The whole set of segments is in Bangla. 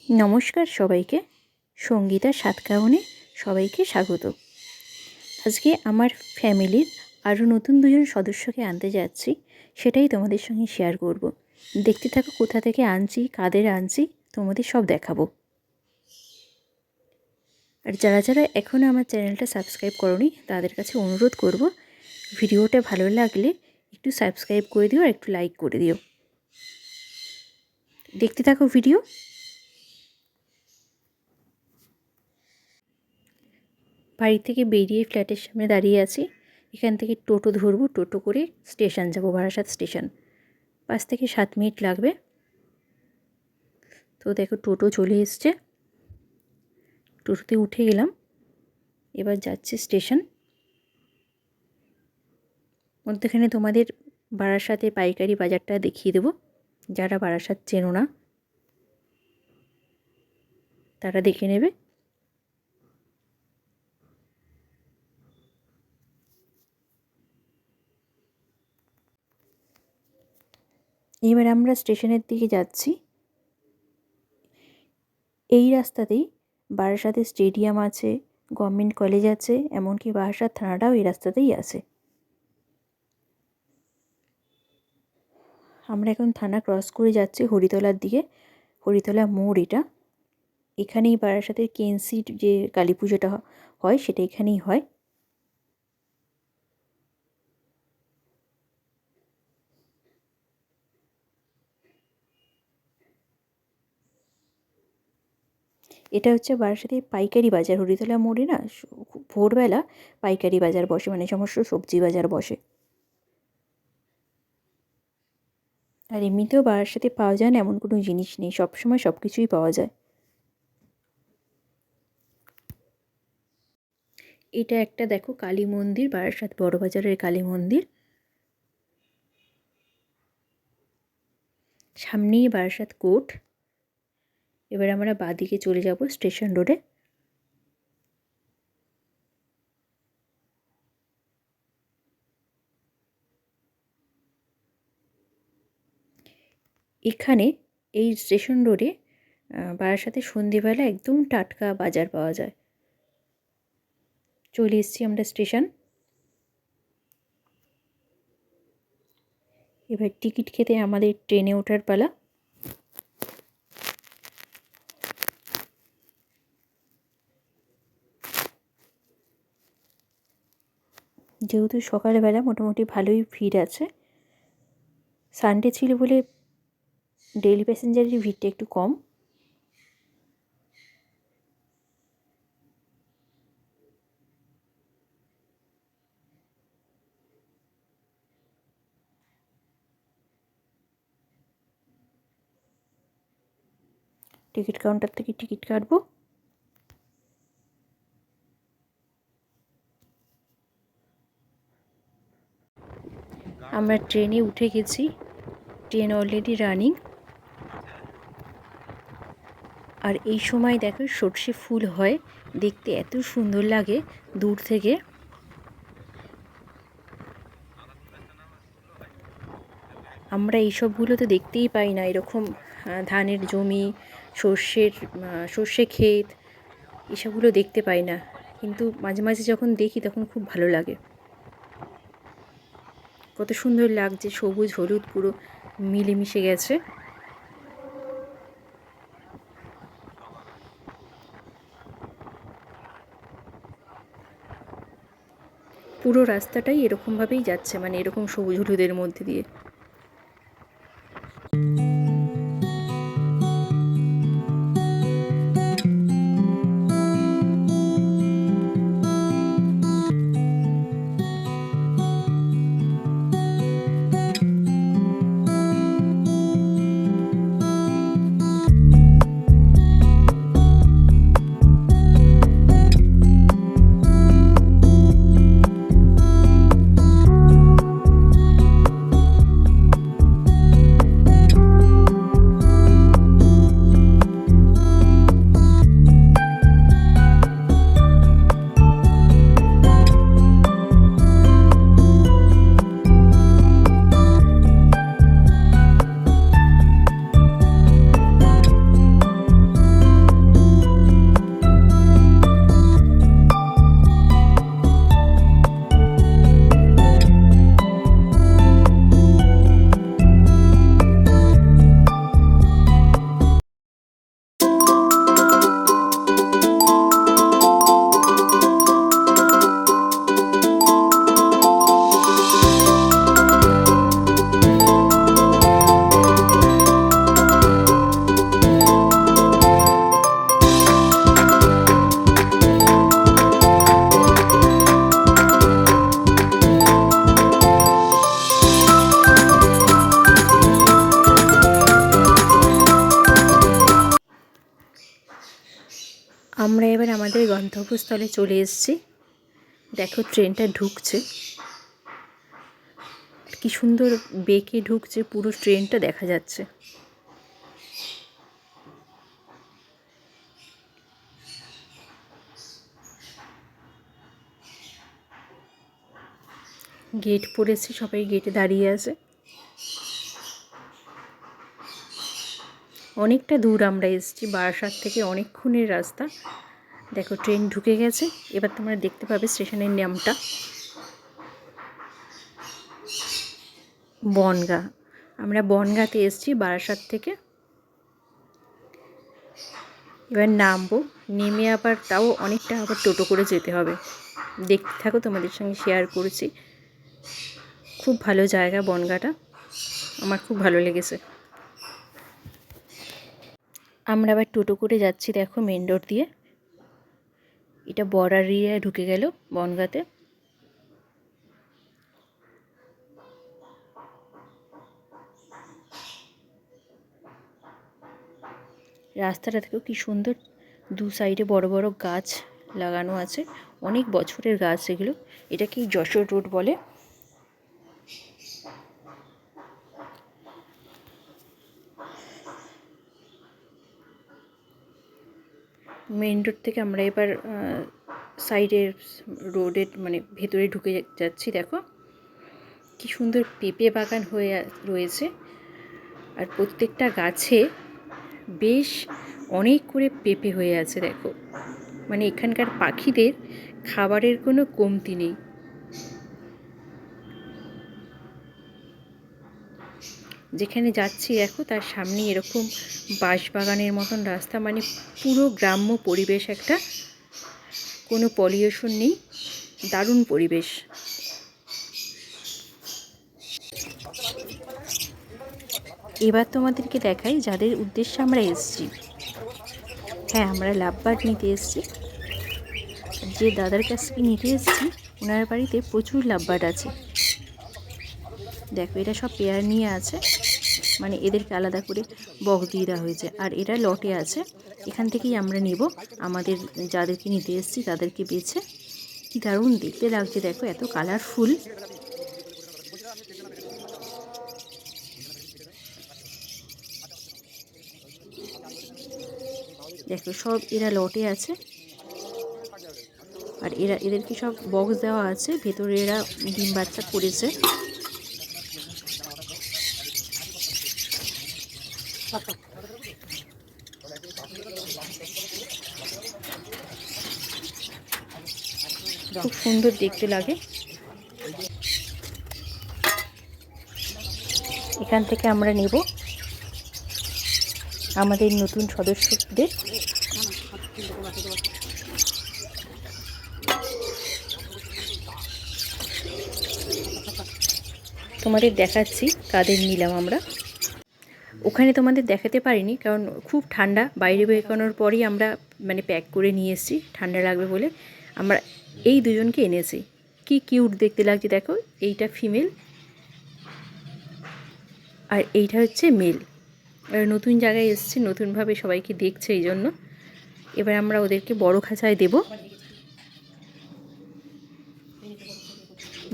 नमस्कार सबाइके संगीता सातकाहने सबाइके स्वागत। आजके आमार फैमिलिर आरो नतून दुजन सदस्यके आनते जाচ্ছি सेटाई तोमादेर संगे शेयर करब। देखते थाको कोथा थेके आनছি कादेर आनছি तोमादेर सब देखाबो। और जारा जारा एखोनो आमार चैनलटा सबस्क्राइब करोनि तादेर काछे अनुरोध करब भिडियोटा भालो लागले एकटु सबस्क्राइब करे दिओ और एकटु लाइक करे दिओ। देखते थाको भिडियो। बाड़ी থেকে বেরিয়ে ফ্ল্যাটের সামনে দাঁড়িয়ে আছি। এখান থেকে টোটো ধরব, টোটো করে স্টেশন যাব, বারাসাত স্টেশন। 5 থেকে 7 মিনিট লাগবে। তো দেখো টোটো চলে এসছে, টোটোতে উঠে গেলাম। এবার যাচ্ছি স্টেশন। মধ্যখানে তোমাদের বারাসাতের পাইকারি বাজারটা দেখিয়ে দেব। যারা বারাসাত চেনো না তারা দেখে নেবে। এবার আমরা স্টেশনের দিকে যাচ্ছি। এই রাস্তাতেই বারাসাতে স্টেডিয়াম আছে, গভর্নমেন্ট কলেজ আছে, এমনকি বারাসাত থানাটাও এই রাস্তাতেই আছে। আমরা এখন থানা ক্রস করে যাচ্ছি হরিতলার দিকে। হরিতলা মোড় এটা। এখানেই বারাসাতের কেএনসির যে কালী পুজোটা হয় সেটা এখানেই হয়। এটা হচ্ছে বারাসাতের পাইকারি বাজার। হরিতলা মোড়ে না ভোরবেলা পাইকারি বাজার বসে, মানে সমস্ত সবজি বাজার বসে। আর এমনিতেও বারাসাতে পাওয়া যায় না এমন কোনো জিনিস নেই, সবসময় সব কিছুই পাওয়া যায়। এটা একটা দেখো কালী মন্দির, বারাসাত বড়বাজারের কালী মন্দির। সামনেই বারাসাত কোর্ট। এবার আমরা বাঁদিকে চলে যাব স্টেশন রোডে। এখানে এই স্টেশন রোডে বারাসাতে সন্ধেবেলা একদম টাটকা বাজার পাওয়া যায়। চলে এসেছি আমরা স্টেশন। এবার টিকিট খেতে আমাদের ট্রেনে ওঠার পালা। যেহেতু সকালবেলা মোটামুটি ভালোই ভিড় আছে, সানডে ছিল বলে ডেইলি প্যাসেঞ্জারের ভিড়টা একটু কম। টিকিট কাউন্টার থেকে টিকিট কাটবো। আমরা ট্রেনে উঠে গেছি, ট্রেন অলরেডি রানিং। আর এই সময় দেখো সর্ষে ফুল হয়, দেখতে এত সুন্দর লাগে দূর থেকে। আমরা এইসবগুলো তো দেখতেই পাই না, এরকম ধানের জমি, সর্ষে ক্ষেত এসবগুলো দেখতে পাই না, কিন্তু মাঝে মাঝে যখন দেখি তখন খুব ভালো লাগে। কত সুন্দর লাগছে, সবুজ হলুদ পুরো মিলেমিশে গেছে। পুরো রাস্তাটাই এরকমভাবেই যাচ্ছে, মানে এরকম সবুজ হলুদের মধ্যে দিয়ে। আমরা এবার আমাদের গন্তব্যস্থলে চলে এসেছি। দেখো ট্রেনটা ঢুকছে, কি সুন্দর বেঁকে ঢুকছে, পুরো ট্রেনটা দেখা যাচ্ছে। গেট পড়েছে, সবাই গেটে দাঁড়িয়ে আছে। অনেকটা দূর আমরা এসেছি, বারাসাত থেকে অনেকক্ষণের রাস্তা। দেখো ট্রেন ঢুকে গেছে। এবার তোমরা দেখতে পাবে স্টেশনের নামটা বনগাঁ। আমরা বনগাঁতে এসেছি বারাসাত থেকে। এবার নামবো, নেমে আবার তাও অনেকটা আবার টোটো করে যেতে হবে। দেখতে থাকো, তোমাদের সঙ্গে শেয়ার করেছি। খুব ভালো জায়গা বনগাঁটা, আমার খুব ভালো লেগেছে। আমরা আবার টোটো করে যাচ্ছি, দেখো মেন রোড দিয়ে। এটা বর্ডার এরিয়ায় ঢুকে গেল বনগাঁতে। রাস্তাটা দেখো কি সুন্দর, দু সাইডে বড় বড় গাছ লাগানো আছে, অনেক বছরের গাছ এগুলো। এটাকেই যশোর রোড বলে। মেন রোড থেকে আমরা এবার সাইডের রোডের মানে ভেতরে ঢুকে যাচ্ছি। দেখো কি সুন্দর পেঁপে বাগান হয়ে রয়েছে, আর প্রত্যেকটা গাছে বেশ অনেক করে পেঁপে হয়ে আছে। দেখো মানে এখানকার পাখিদের খাবারের কোনো কমতি নেই। যেখানে যাচ্ছি দেখো তার সামনে এরকম বাঁশবাগানের মতন রাস্তা, মানে পুরো গ্রাম্য পরিবেশ একটা, কোনো পলিউশন নেই, দারুণ পরিবেশ। এবার তোমাদেরকে দেখাই যাদের উদ্দেশ্যে আমরা এসেছি। হ্যাঁ, আমরা লাভবার্ড নিতে এসেছি। যে দাদার কাছ থেকে নিতে এসেছি ওনার বাড়িতে প্রচুর লাভবার্ড আছে। দেখো এরা সব পেয়ার নিয়ে আছে, মানে এদেরকে আলাদা করে বক্স দিয়ে দেওয়া হয়েছে, আর এরা লটে আছে। এখান থেকেই আমরা নেব, আমাদের যাদেরকে নিতে এসেছি তাদেরকে বেছে। কি দারুণ দেখতে লাগছে, দেখো এত কালারফুল। দেখো সব এরা লটে আছে, আর এদেরকে সব বক্স দেওয়া আছে, ভেতরে এরা ডিম বাচ্চা করেছে। খুব সুন্দর দেখতে লাগে। এখান থেকে আমরা নেব আমাদের নতুন সদস্যদের। তোমাদের দেখাচ্ছি কাদের নিলাম আমরা। ওখানে তোমাদের দেখাতে পারিনি কারণ খুব ঠান্ডা, বাইরে বেরোনোর পরই আমরা মানে প্যাক করে নিয়ে এসেছি, ঠান্ডা লাগবে বলে। আমরা এই দুজনকে এনেছি, কি কিউট দেখতে লাগছে দেখো। এইটা ফিমেল আর এইটা হচ্ছে মেল। নতুন জায়গায় এসেছে, নতুনভাবে সবাইকে দেখছে, এই জন্য এবার আমরা ওদেরকে বড় খাঁচায় দেব।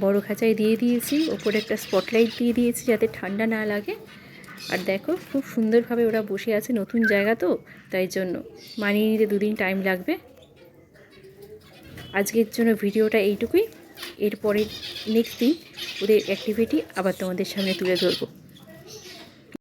বড় খাঁচায় দিয়ে দিয়েছি, ওপরে একটা স্পটলাইট দিয়ে দিয়েছি যাতে ঠান্ডা না লাগে। আর দেখো খুব সুন্দরভাবে ওরা বসে আছে, নতুন জায়গা তো তাই জন্য মানিয়ে নিতে দুদিন টাইম লাগবে। আজকের জন্য ভিডিওটা এইটুকুই। এরপরে নেক্সট দিন ওদের অ্যাক্টিভিটি আবার তোমাদের সামনে তুলে ধরবো।